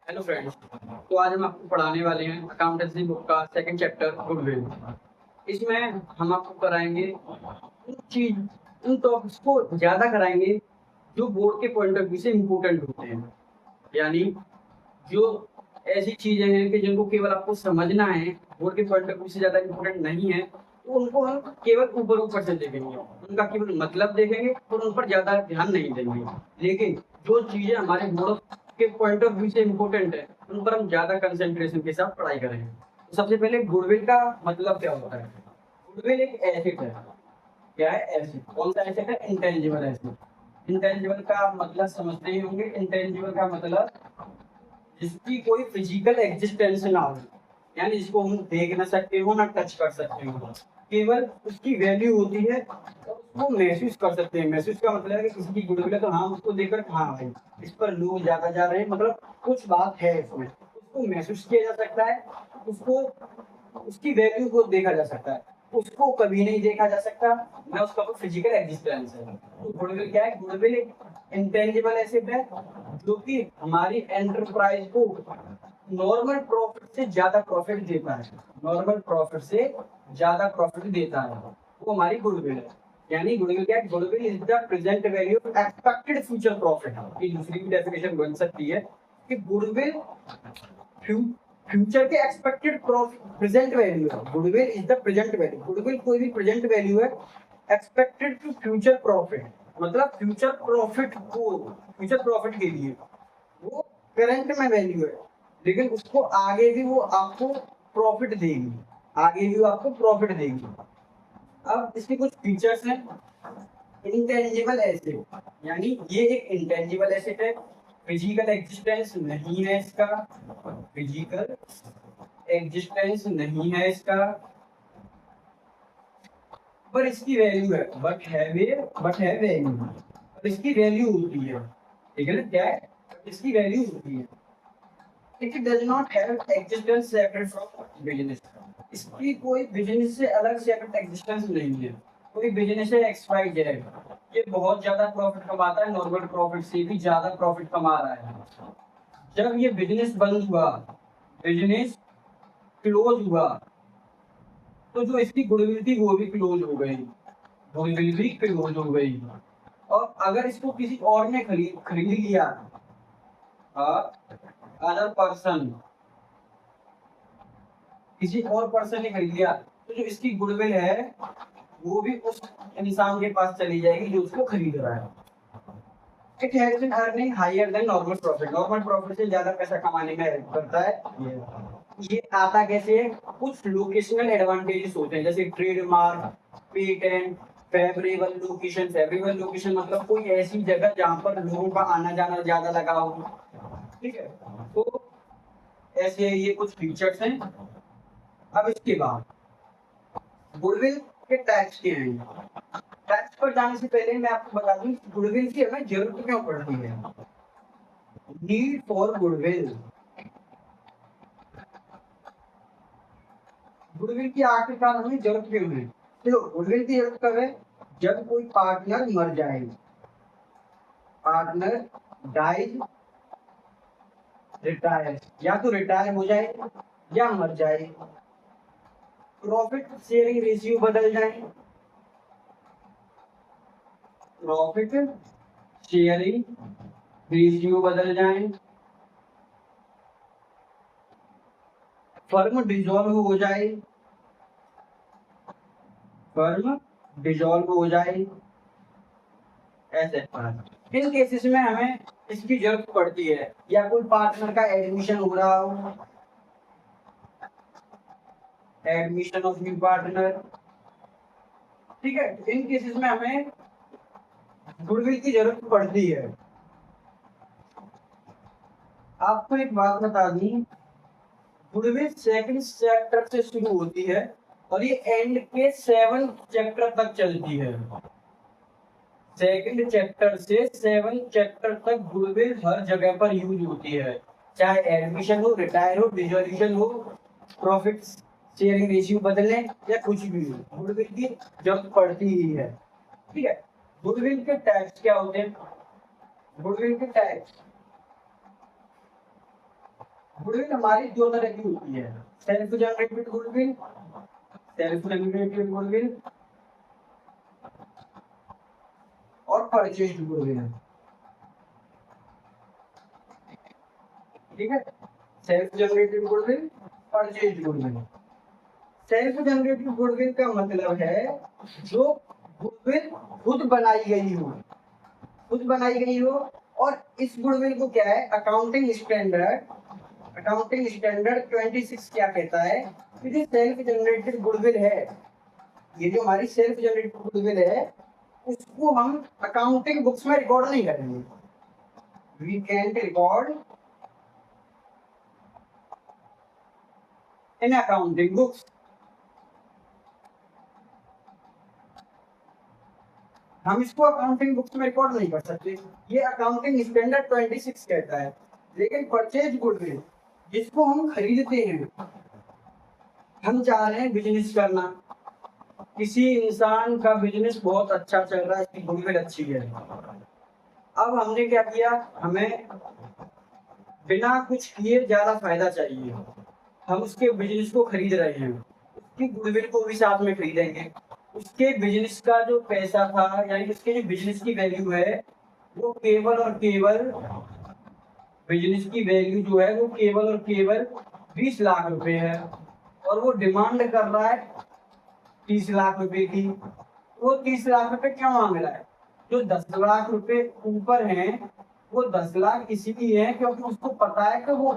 Hello friends. तो आज हम आपको पढ़ाने वाले हैं अकाउंटेंसी बुक का सेकंड चैप्टर गुडविल। इसमें हम आपको कराएंगे उन चीज उन टॉपिक्स को ज़्यादा कराएंगे जो बोर्ड के पॉइंट ऑफ व्यू से इम्पोर्टेंट होते हैं। यानी जो ऐसी चीज़ें हैं कि जिनको केवल आपको समझना है, बोर्ड के पॉइंट ऑफ व्यू से ज़्यादा इम्पोर्टेंट नहीं है, तो उनको हम केवल ऊपर ऊपर से देखेंगे, उनका केवल मतलब देखेंगे और उन पर ज़्यादा ध्यान नहीं देंगे। लेकिन जो चीज़ें हमारे बोर्ड के पॉइंट ऑफ व्यू से इम्पोर्टेंट है, उन पर हम ज़्यादा कंसंट्रेशन के साथ पढ़ाई करेंगे। तो सबसे पहले गुडविल का मतलब क्या होता है? गुडविल एक एसेट है। क्या है? एसेट। कौन सा एसेट है? Intangible asset. इंटेंजिबल का मतलब समझते ही होंगे। इंटेंजिबल का मतलब जिसकी कोई फिजिकल एग्जिस्टेंस ना हो, यानी जिसको हम देख ना सकते हो, ना टच कर सकते हो, केवल उसकी वैल्यू होती है और उसको महसूस कर सकते हैं। महसूस का मतलब है कि किसी की गुडविल है तो हाँ, उसको देखकर हाँ भाई इस पर लोग ज्यादा जा रहे हैं, मतलब कुछ बात है इसमें, उसको महसूस किया जा सकता है, उसको उसकी वैल्यू को देखा जा सकता है। उसको कभी नहीं देखा जा सकता, ना उसका कोई फिजिकल एग्जिस्टेंस है। तो गुडविल क्या है? गुडविल एक इंटेंजिबल एसेट है जो कि हमारी एंटरप्राइज को नॉर्मल प्रॉफिट से ज्यादा प्रॉफिट देता है। नॉर्मल प्रॉफिट से ज्यादा प्रॉफिट देता है, वो हमारी गुडविल है। यानी गुडविल क्या है? Goodwill is the present value of expected future profit. की दूसरी भी डेफिनेशन बन सकती है कि गुडविल फ्यूचर के एक्सपेक्टेड प्रॉफिट प्रेजेंट वैल्यू है। Goodwill is the present value. Goodwill कोई भी प्रेजेंट वैल्यू है एक्सपेक्टेड टू फ्यूचर प्रॉफिट, मतलब फ्यूचर प्रॉफिट को, फ्यूचर प्रॉफिट के लिए वो करंट में वैल्यू है, लेकिन उसको आगे भी वो आपको प्रॉफिट देगी, आगे भी वो आपको प्रॉफिट देगी। अब इसके कुछ फीचर्स हैं। इंटेंजिबल एसेट, यानी ये एक इंटेंजिबल एसेट है, फिजिकल एग्जिस्टेंस नहीं है इसका, फिजिकल एग्जिस्टेंस नहीं है इसका, पर इसकी वैल्यू है, बट है वैल्यू, और इसकी वैल्यू होती है। ठीक है ना? क्या है? इसकी वैल्यू होती है। It does not have existence separate from business. इसकी कोई बिजनेस से अलग सेपरेट एग्जिस्टेंस नहीं है। कोई बिजनेस है एक्स वाई जेड, ये बहुत ज्यादा प्रॉफिट कमाता है, नॉर्मल प्रॉफिट से भी ज्यादा प्रॉफिट कमा रहा है। जब ये बिजनेस बंद हुआ, बिजनेस क्लोज हुआ, तो जो इसकी गुडविल थी वो भी क्लोज हो गई, गुडविल भी क्लोज हो गई। और अगर इसको किसी और ने खरीद खरीद लिया, अदर पर्सन, किसी और पर्सन ने खरीद लिया, तो जो इसकी गुडविल है वो भी उस इंसान के पास चली जाएगी जो उसको खरीद रहा है। It has been earning higher than normal profit. Normal profit से ज्यादा पैसा कमाने में हेल्प करता है। ये आता कैसे है? कुछ लोकेशनल एडवांटेजेस होते हैं, जैसे trademark, patent, favourable location. Favourable location मतलब कोई ऐसी जगह जहां पर लोगों का आना जाना ज्यादा लगा हो। ठीक है, तो ऐसे ये कुछ फीचर्स हैं। अब इसके बाद गुडविल के टैक्स के हैं। टैक्स पर जाने से पहले मैं आपको बता दूं गुडविल की हमें जरूरत क्यों पड़ती है। Need for goodwill. गुडविल की आखिरकार हमें जरूरत क्यों है? देखो, गुडविल की जरूरत कब है? जब कोई पार्टनर मर जाए, पार्टनर डाइज, रिटायर, या तो रिटायर हो जाए या मर जाए, प्रॉफिट शेयरिंग रेशियो बदल जाए, प्रॉफिट शेयरिंग रेशियो बदल जाए, फर्म डिसॉल्व हो जाए, फर्म डिसॉल्व हो जाए, ऐसे इन केसेस में हमें इसकी जरूरत पड़ती है। या कोई पार्टनर का एडमिशन हो रहा हो, एडमिशन ऑफ न्यू पार्टनर। ठीक है, इन केसेस में हमें गुडविल की जरूरत पड़ती है। आपको एक बात बता दी, गुडविल सेकंड चैप्टर से शुरू होती है और ये एंड के 7 चैप्टर तक चलती है। सेकंड चैप्टर से 7 चैप्टर तक गुडविल हर जगह पर यूज होती है, चाहे एडमिशन हो, रिटायर हो, डिसॉल्यूशन हो, प्रॉफिट शेयरिंग रेशियो बदलने या कुछ भी हो, गुडविल की जरूरत पड़ती ही है। ठीक है, गुडविल के टैक्स क्या होते हैं? गुडविल के टैक्स गुडविल हमारी दो तरह की होती है, self generated goodwill, self generated goodwill और परचेज्ड गुडविल। ठीक है, self generated goodwill, purchased goodwill. Self generated goodwill का मतलब है जो गुडविल खुद बनाई गई हो, खुद बनाई गई हो। और इस गुडविल को क्या है, अकाउंटिंग स्टैंडर्ड 26 क्या कहता है कि जो सेल्फ जनरेटेड गुडविल है, ये जो हमारी सेल्फ जनरेटेड गुडविल है, उसको हम अकाउंटिंग बुक्स में रिकॉर्ड नहीं करेंगे। We can record in accounting books. हम इसको अकाउंटिंग बुक्स में रिकॉर्ड नहीं कर सकते, ये अकाउंटिंग स्टैंडर्ड 26 कहता है। लेकिन परचेज गुडविल जिसको हम खरीदते हैं, हम चाह रहे हैं बिजनेस करना, किसी इंसान का बिजनेस बहुत अच्छा चल रहा है, इसकी गुडविल अच्छी है। अब हमने क्या किया, हमें बिना कुछ किए ज्यादा फायदा चाहिए, हम उसके बिजनेस को खरीद रहे हैं, उसकी गुडविल को भी साथ में खरीदेंगे। उसके बिजनेस का जो पैसा था, यानी उसके जो बिजनेस की वैल्यू है, वो केवल और केवल, बिजनेस की वैल्यू जो है वो केवल और केवल 20 लाख रुपए है, और वो डिमांड कर रहा है 30 लाख रुपए की। वो 30 लाख रुपए क्यों मांग रहा है, जो 10 लाख रुपए ऊपर हैं, वो 10 लाख इसीलिए है क्योंकि उसको पता है कि वो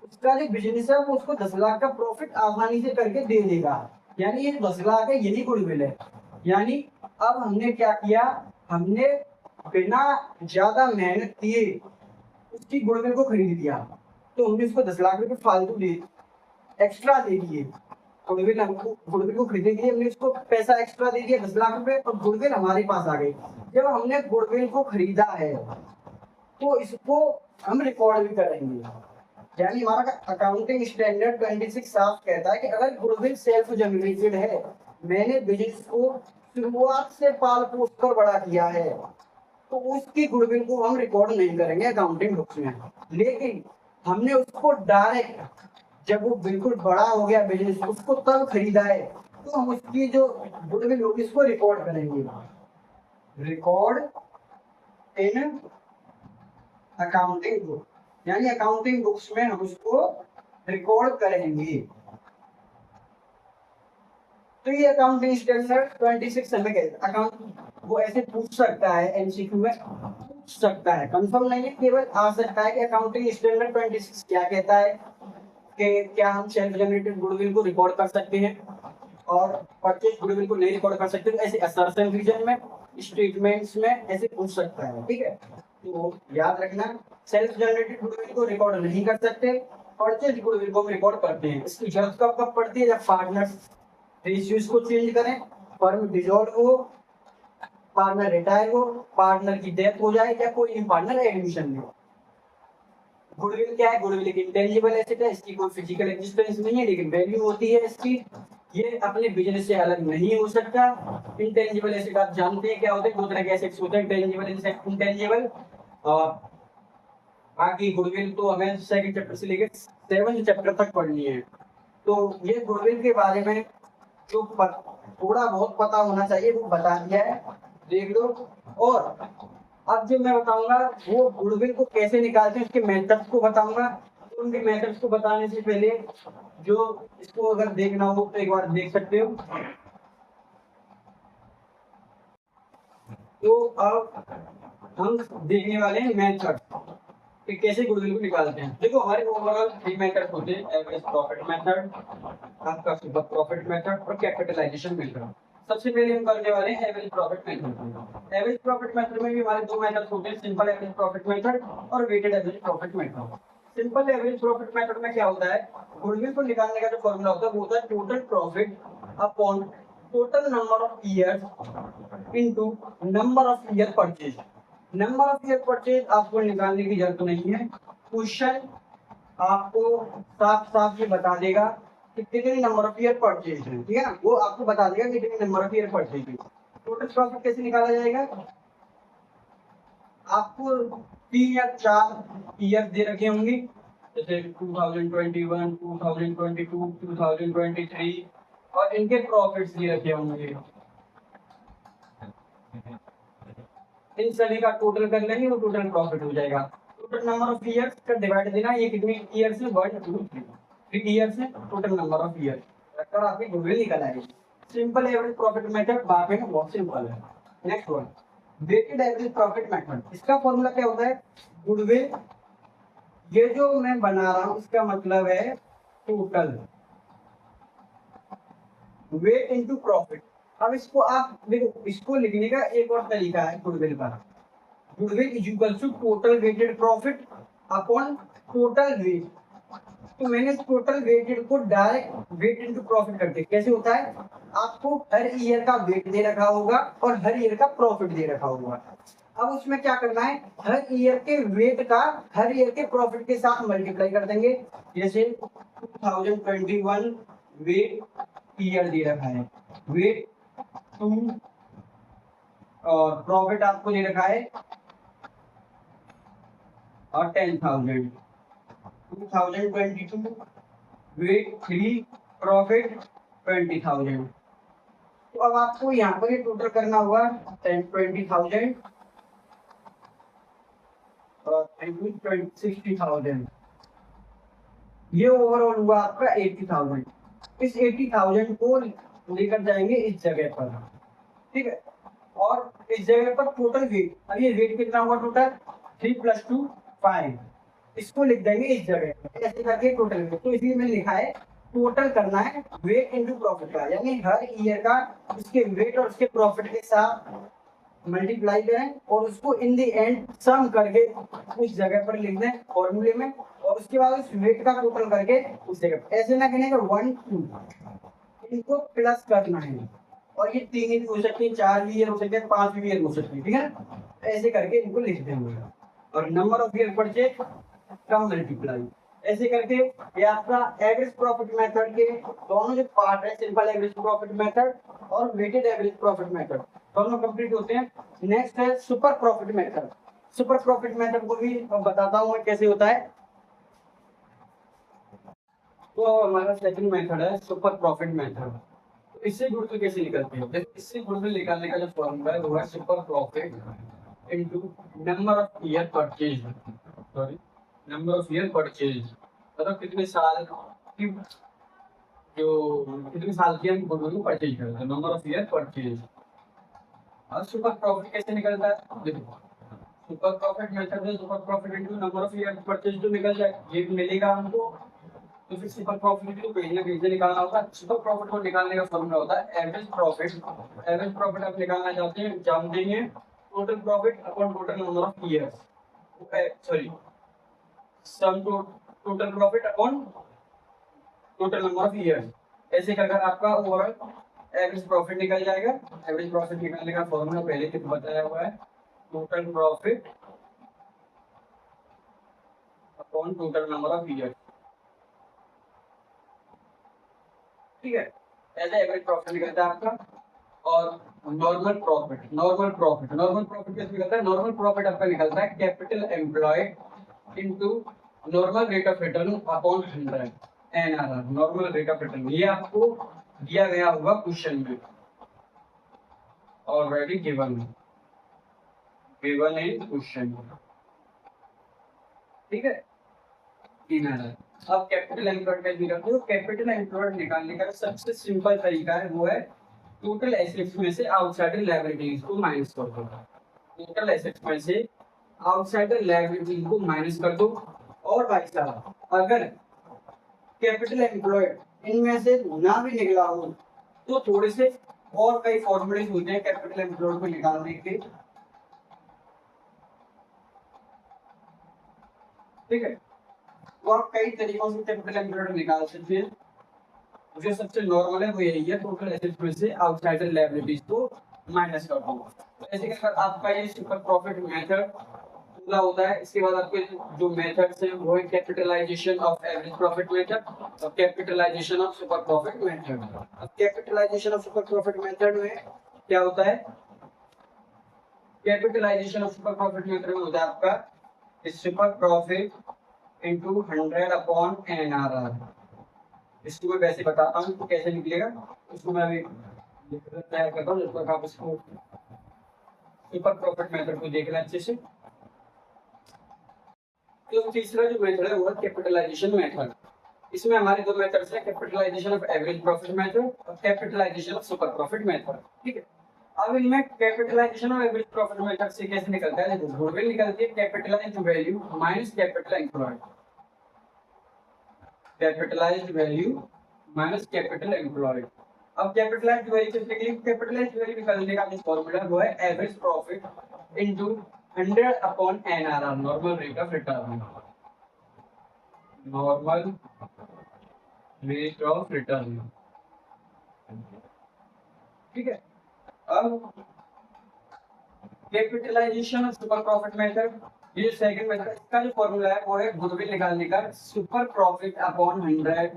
उसका जो बिजनेस है वो उसको 10 लाख का प्रॉफिट आसानी से करके दे देगा। यानी ये 10 लाख है, यही गुडविल है। यानी अब हमने क्या किया, हमने बिना ज्यादा मेहनत किए उसकी गुडविल को खरीद लिया, तो हमने उसको 10 लाख रुपए फालतू दे, एक्स्ट्रा दे दिए। गुडविल को खरीदने के लिए हमने उसको पैसा एक्स्ट्रा दे दिया 10 लाख रुपए, और गुडविल हमारे पास आ गई। जब हमने गुडविल को खरीदा है तो इसको हम रिकॉर्ड भी करेंगे। यानी हमारा अकाउंटिंग स्टैंडर्ड 26 साफ कहता है कि अगर गुडविल सेल्फ जनरेटेड है, मैंने बिजनेस को शुरुआत से पाल पोस कर बड़ा किया है, तो उसकी गुडविल को हम रिकॉर्ड नहीं करेंगे अकाउंटिंग बुक्स में। लेकिन हमने उसको डायरेक्ट जब वो बिल्कुल बड़ा हो गया बिजनेस, उसको तब खरीदा है, तो हम उसकी जो गुडविल होगी उसको रिकॉर्ड करेंगे, रिकॉर्ड इन अकाउंटिंग बुक। यानी अकाउंटिंग बुक्स में हम उसको रिकॉर्ड करेंगे। तो ये अकाउंटिंग स्टैंडर्ड 26 हमें कहता है। अकाउंट वो ऐसे पूछ सकता है, एमसीक्यू में पूछ सकता है, कंफर्म नहीं है, केवल आ सकता है कि अकाउंटिंग स्टैंडर्ड 26 क्या कहता है कि क्या हम सेल्फ जनरेटेड गुडविल को रिकॉर्ड कर सकते हैं और परचेज गुडविल को नहीं रिकॉर्ड कर सकते। तो ऐसे असर्शन रीजन में, स्टेटमेंट्स में ऐसे पूछ सकता है। ठीक है, तो याद रखना, सेल्फ जनरेटेड गुडविल को रिकॉर्ड नहीं कर सकते, परचेज गुडविल को रिकॉर्ड करते हैं। इसकी जरूरत कब पड़ती है, जब पार्टनर्स रेशियोज को चेंज करें, फर्म डिसॉल्व हो, पार्टनर रिटायर हो, पार्टनर की डेथ हो जाए, या कोई पार्टनर एडमिशन ले। गुडविल क्या है, गुडविल एक इंटेंजिबल एसेट है, इसकी कोई फिजिकल एग्जिस्टेंस नहीं है, लेकिन वैल्यू होती है इसकी। ये अपने बिजनेस से अलग नहीं हो सकता। इंटेंजिबल एसेट आप जानते हैं क्या होते हैं, दो तरह के एसेट्स होते हैं, इंटेंजिबल, इंटेंजिबल। और बाकी गुडविल तो हमें सेकंड चैप्टर से लेकर 7th चैप्टर तक पढ़नी है। तो ये गुडविल के बारे में जो थोड़ा बहुत पता होना चाहिए वो बता दिया है, देख लो। और अब जो मैं बताऊंगा वो गुडविल को कैसे निकालते हैं, उसके मेथड्स को बताऊंगा। तो उनके मेथड्स को बताने से पहले जो इसको अगर देखना हो तो एक बार देख सकते हो। तो अब हम देखने वाले हैं मेथड कि कैसे गुडविल को निकालते हैं। देखो हमारे ओवरऑल 3 मेथड होते हैं, एवरेज प्रॉफिट मेथड, आपका सुपर प्रॉफिट मेथड और कैपिटलाइजेशन मेथड। सबसे पहले हम करने वाले हैं average profit method. Average profit method में भी हमारे 2 मेथड्स होते हैं, सिंपल एवरेज प्रॉफिट मेथड और weighted average profit method. Simple average profit method में क्या होता है, गुडविल को निकालने का जो फॉर्मूला होता है वो होता है total profit upon total number of years into number of year purchase. Number of year purchase आपको निकालने की जरूरत नहीं है, क्वेश्चन आपको साफ साफ ये बता देगा कि कितने नंबर ऑफ ईयर परचेज है। ठीक है ना, वो आपको बता देगा कितने नंबर ऑफ ईयर परचेज है। टोटल प्रॉफिट कैसे निकाला जाएगा, आपको 3 या 4 ईयर दे रखे होंगे, जैसे 2021, 2022, 2023 और इनके प्रॉफिट्स भी रखे होंगे। इन सभी का टोटल कर लेंगे तो टोटल प्रॉफिट हो जाएगा। टोटल नंबर ऑफ ईयर्स का डिवाइड देना, ये कितने ईयर्स है, 1 2 3 ईयर्स है, टोटल नंबर ऑफ ईयर रखकर आपकी गुडविल निकल आएगी। सिंपल एवरेज प्रॉफिट मेथड बात है, बहुत सिंपल है। Next one, weighted average profit method. इसका फॉर्मूला क्या होता है? गुडविल, ये जो मैं बना रहा हूं इसका मतलब है टोटल वेट इनटू प्रॉफिट। अब इसको आप देखो, इसको लिखने का एक और तरीका है गुडविल का। Goodwill is equal to total weighted profit upon total weight. तो मैंने टोटल वेटेड को डायरेक्ट वेट इनटू प्रॉफिट कर दिया। कैसे होता है? आपको हर ईयर का वेट दे रखा होगा और हर ईयर का प्रॉफिट दे रखा होगा। अब उसमें क्या करना है, हर ईयर के वेट का हर ईयर के प्रॉफिट के साथ मल्टीप्लाई कर देंगे। जैसे 2021 वेट ईयर दे रखा है, वेट 2 और प्रॉफिट आपको दे रखा है और 10,000। 2022 वेट 3 प्रॉफिट 20,000। तो अब आपको यहाँ पर ये टोटल करना होगा 20,000 और 60,000। ये ओवरऑल हुआ आपका 80,000। इस 80,000 को लेकर जाएंगे इस जगह पर, ठीक है। और इस जगह पर टोटल वेट, अब ये वेट कितना हुआ टोटल? 3 + 2 5। इसको लिख देंगे इस जगह, ऐसे करके टोटल वेट। तो इसलिए मैंने लिखा है टोटल करना है वेट इनटू प्रॉफिट का, यानी हर ईयर का उसके वेट और उसके प्रॉफिट के साथ मल्टीप्लाई करें और उसको इन द एंड सम करके उस जगह पर लिख दें फॉर्मूले में, और उसके बाद उस वेट का टोटल करके उस जगह पर। ऐसे ना कहने का 1 2, इनको प्लस करना है। और ये 3 भी हो सकते हैं, 4 भी ईयर हो सकते हैं, 5 भी ईयर हो सकते हैं, ठीक है ना। ऐसे करके इनको लिख देंगे और नंबर ऑफ ईयर परचेज का मल्टीप्लाई, ऐसे करके ये आपका एवरेज प्रॉफिट मेथड के दोनों जो पार्ट है, सिंपल एवरेज प्रॉफिट मेथड और वेटेड एवरेज प्रॉफिट मेथड, दोनों कंप्लीट होते हैं। नेक्स्ट है super profit method. Super profit method को भी मैं बताता हूँ कैसे होता है। तो हमारा सेकंड मेथड है सुपर प्रॉफिट मेथड। इससे गुडविल कैसे निकलती है? इससे गुडविल निकालने का जो फॉर्मूला है वो है super profit into number of year purchase, sorry number of year purchase, मतलब कितने साल की, जो कितने साल की हम गुडविल को परचेज करते हैं, नंबर ऑफ ईयर परचेज। और सुपर प्रॉफिट कैसे निकलता है? देखो, सुपर प्रॉफिट मेथड में super profit into number of year purchase तो निकल जाए, ये मिलेगा हमको। तो फिर सुपर प्रॉफिट को कहीं ना कहीं से निकालना होगा। सुपर प्रॉफिट को निकालने का फॉर्मूला होता है एवरेज प्रॉफिट। एवरेज प्रॉफिट आप निकालना चाहते हैं, जान देंगे total profit upon total number of years, sorry sum total profit upon total number of years. ऐसे कर आपका ओवरऑल एवरेज प्रॉफिट निकल जाएगा। एवरेज प्रॉफिट निकालने का फॉर्मूला पहले से बताया हुआ है, total profit upon total number of years, ठीक है। ऐसे एवरेज प्रॉफिट निकलता है आपका। और नॉर्मल प्रॉफिट, नॉर्मल प्रॉफिट कैसे निकलता है? नॉर्मल प्रॉफिट आपका निकलता है capital employed into normal rate of return upon 100 NRR, normal rate of return. ये आपको दिया गया होगा क्वेश्चन में, ऑलरेडी गिवन इन क्वेश्चन, ठीक है। NRR। अब कैपिटल एम्प्लॉयड कैसे निकालते हो? कैपिटल एम्प्लॉयड निकालने का सबसे सिंपल तरीका है वो है टोटल एसेट्स में से आउटसाइडर लायबिलिटीज को माइनस कर दो। टोटल एसेट्स में से आउटसाइडर लायबिलिटीज को माइनस कर दो। और भाई साहब, अगर कैपिटल एम्प्लॉयड इनमें से ना भी निकला हो तो थोड़े से और कई फॉर्मूले होते हैं कैपिटल एम्प्लॉयड को निकालने के, ठीक है। तो आप कई तरीकों से कैपिटल एम्प्लॉयड निकाल सकते हैं। जो सबसे नॉर्मल है वो यही है, टोटल एसेट्स में से आउटसाइडर लायबिलिटीज को माइनस कर दो। तो ऐसे कर आपका ये सुपर प्रॉफिट मेथड पूरा होता है। इसके बाद आपके जो मेथड्स हैं वो है capitalization of average profit method और capitalization of super profit method. अब capitalization of super profit method में क्या होता है? Capitalization of super profit method में होता है आपका super profit into 100 upon NRR। इसको मैं वैसे बताता हूँ तो कैसे निकलेगा, उसको मैं अभी तैयार करता हूँ जब तक आप इसको सुपर प्रॉफिट मेथड को देख लें अच्छे से। तो तीसरा जो मेथड है वो है कैपिटलाइजेशन मेथड। इसमें हमारे दो मेथड्स हैं, capitalization of average profit method और capitalization of super profit method. ठीक है, अब इनमें capitalization of average profit method से कैसे निकलता है, देखो गुडविल निकलती है capitalized value minus capital employed. Capitalized value minus capital employed. अब कैपिटलाइज्ड वैल्यू कितने के लिए, कैपिटलाइज्ड वैल्यू निकालने का जो फॉर्मूला वो है average profit into 100 upon NRR, normal rate of return. Normal rate of return. ठीक है, अब capitalization of super profit method, ये सेकंड मेथड, इसका जो फॉर्मूला है वो है गुडविल निकालने का super profit upon 100,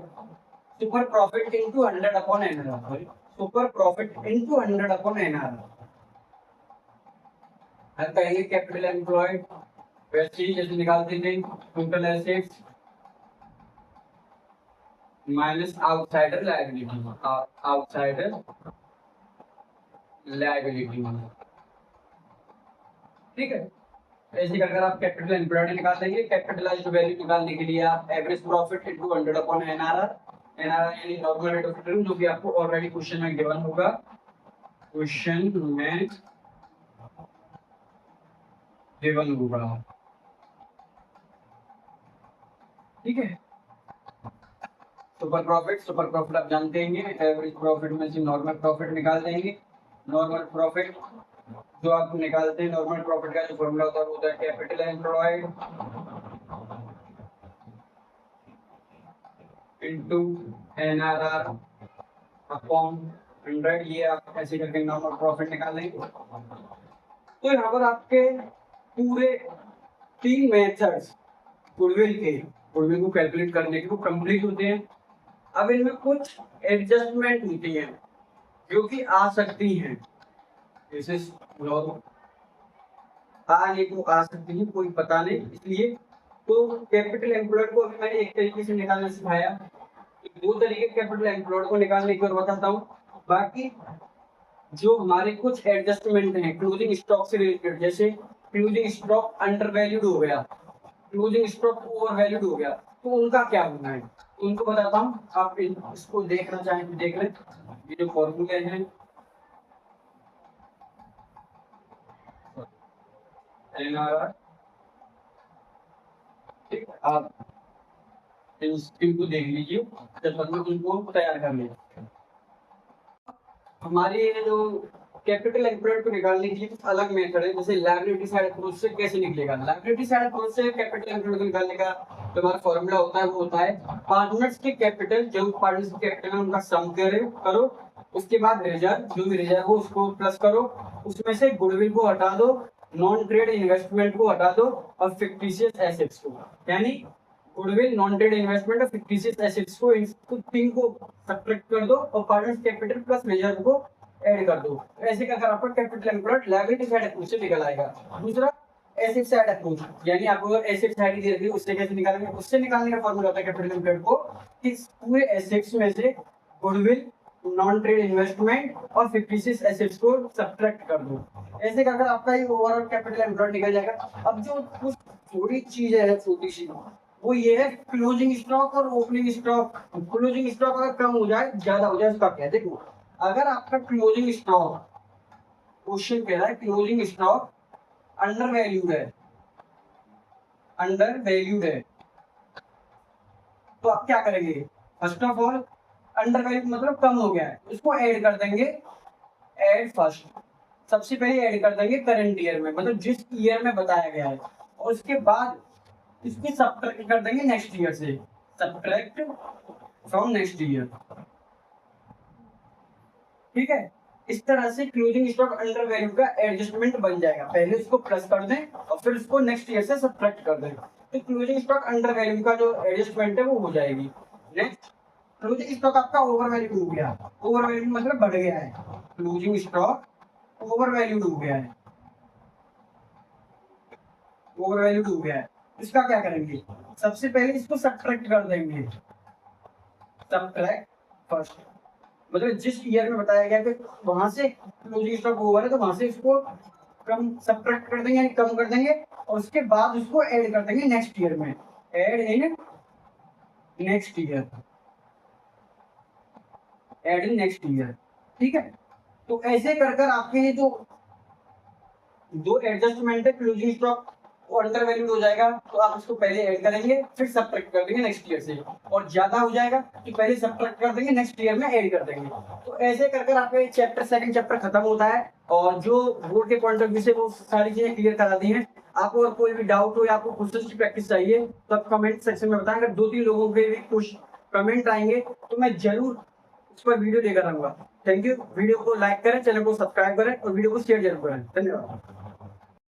super profit into 100 upon NRR, super profit into 100 upon NRR। हम कहेंगे कैपिटल एम्प्लॉयड वैसे ही जैसे निकालते थे total assets minus outsider liability, outsider liability. ठीक है, ऐसे करके आप कैपिटल एम्प्लॉयड निकाल देंगे। कैपिटलाइज्ड वैल्यू निकालने के लिए आप average profit into 100 upon NRR, NRR यानी नॉर्मल रेट ऑफ रिटर्न, जो कि आपको ऑलरेडी क्वेश्चन में गिवन होगा, क्वेश्चन में गिवन होगा। ठीक है, सुपर प्रॉफिट आप जानते हैं, एवरेज प्रॉफिट में से नॉर्मल प्रॉफिट निकाल देंगे। नॉर्मल प्रॉफिट जो आप निकालते हैं, नॉर्मल प्रॉफिट का जो फॉर्मूला होता है वो होता है capital employed into NRR upon 100। ये आप ऐसे करके नॉर्मल प्रॉफिट निकाल लेंगे। तो यहाँ पर आपके पूरे 3 मेथड्स गुडविल को कैलकुलेट करने के वो कंप्लीट होते हैं। अब इनमें कुछ एडजस्टमेंट होती है जो कि आ सकती हैं, जैसे आगे को आ सकती है, कोई पता नहीं। इसलिए तो कैपिटल एम्प्लॉयड को अभी मैंने एक तरीके से निकालना सिखाया, दो तरीके कैपिटल एम्प्लॉयड को निकालने की और बताता हूँ। बाकी जो हमारे कुछ एडजस्टमेंट हैं क्लोजिंग स्टॉक से रिलेटेड, जैसे क्लोजिंग स्टॉक अंडर वैल्यूड हो गया, क्लोजिंग स्टॉक ओवर वैल्यूड हो गया, तो उनका क्या होना है उनको बताता हूँ। आप इसको देखना चाहें तो देख लें, ये जो फॉर्मूले हैं NRR, ठीक, आप इनको देख लीजिए जब तक मैं उनको तैयार कर लिया। हमारे जो कैपिटल एम्प्लॉयड को निकालने के लिए कुछ अलग मेथड है, जैसे लायबिलिटी साइड अप्रोच से कैसे निकलेगा। लायबिलिटी साइड अप्रोच से कैपिटल एम्प्लॉयड को निकालने का जो हमारा फॉर्मूला होता है वो होता है पार्टनर्स के कैपिटल, जो पार्टनर्स के कैपिटल है उनका सम करो, उसके बाद रिजर्व, जो भी रिजर्व हो उसको प्लस करो, उसमें से गुडविल को हटा दो, नॉन ट्रेड इन्वेस्टमेंट को हटा दो और फिक्टिशियस एसेट्स को, यानी गुडविल, नॉन ट्रेड इन्वेस्टमेंट और फिक्टिशियस एसेट्स को, इन तीन को सब्ट्रैक्ट कर दो और पार्टनर्स कैपिटल प्लस रिजर्व को ऐड कर दो। ऐसे करके आपका capital employed liability side approach से निकल आएगा। दूसरा एसेट साइड अप्रोच, यानी आपको एसेट साइड दे रखी है उससे कैसे निकालेंगे, उससे निकालने का फॉर्मूला होता है कैपिटल एम्प्लॉयड को इस पूरे एसेट्स में से गुडविल, नॉन ट्रेड इन्वेस्टमेंट और फिक्टिशियस एसेट्स को सब्ट्रैक्ट कर दो। ऐसे करके आपका ये ओवरऑल कैपिटल एम्प्लॉयड निकल जाएगा। अब जो कुछ थोड़ी चीजें है छोटी सी, वो ये है क्लोजिंग स्टॉक और ओपनिंग स्टॉक। क्लोजिंग स्टॉक अगर कम हो जाए ज्यादा हो जाए उसका क्या है, देखो अगर आपका क्लोजिंग स्टॉक, क्वेश्चन कह रहा है क्लोजिंग स्टॉक अंडर वैल्यूड है, तो आप क्या करेंगे, first of all under valued मतलब कम हो गया है, उसको ऐड कर देंगे, ऐड फर्स्ट, सबसे पहले ऐड कर देंगे करंट ईयर में, मतलब जिस ईयर में बताया गया है, और उसके बाद इसकी सब्ट्रैक्ट कर देंगे नेक्स्ट ईयर से, सब्ट्रैक्ट फ्रॉम नेक्स्ट ईयर। ठीक है, इस तरह से क्लोजिंग स्टॉक अंडर वैल्यू का एडजस्टमेंट बन जाएगा, पहले इसको प्लस कर दें और फिर इसको नेक्स्ट ईयर से सब्ट्रैक्ट कर दें, तो क्लोजिंग स्टॉक अंडर वैल्यू का जो एडजस्टमेंट है वो हो जाएगी। नेक्स्ट, क्लोजिंग स्टॉक आपका ओवर वैल्यू हो गया, ओवर वैल्यू मतलब बढ़ गया है, क्लोजिंग स्टॉक ओवर वैल्यूड हो गया है, ओवर वैल्यूड हो गया है, इसका क्या करेंगे, सबसे पहले इसको सब्ट्रैक्ट कर देंगे, सब्ट्रैक्ट फर्स्ट, मतलब जिस ईयर में बताया गया कि वहां से क्लोजिंग स्टॉक ओवर है तो वहां से इसको कम सब्ट्रैक्ट कर देंगे, यानी कम कर देंगे, और उसके बाद उसको ऐड कर देंगे नेक्स्ट ईयर में, add in next year, add in next year. ठीक है, तो ऐसे कर कर आपके ये जो दो एडजस्टमेंट है क्लोजिंग स्टॉक वो अंडर वैल्यूड हो जाएगा, तो आप इसको पहले ऐड करेंगे फिर सब्ट्रैक्ट कर देंगे नेक्स्ट ईयर से, और ज्यादा हो जाएगा तो पहले सब्ट्रैक्ट कर देंगे नेक्स्ट ईयर में ऐड कर देंगे। तो ऐसे कर कर आपका चैप्टर सेकंड चैप्टर खत्म होता है, और जो बोर्ड के पॉइंट ऑफ व्यू से वो सारी चीजें क्लियर करा दी हैं। आपको और कोई भी डाउट हो या आपको क्वेश्चन की प्रैक्टिस चाहिए तो आप कमेंट सेक्शन में बताएं, अगर 2-3 लोगों के भी कुछ कमेंट आएंगे तो मैं जरूर उस पर वीडियो लेकर आऊंगा। थैंक यू, वीडियो को लाइक करें, चैनल को सब्सक्राइब करें और वीडियो को शेयर जरूर करें। धन्यवाद।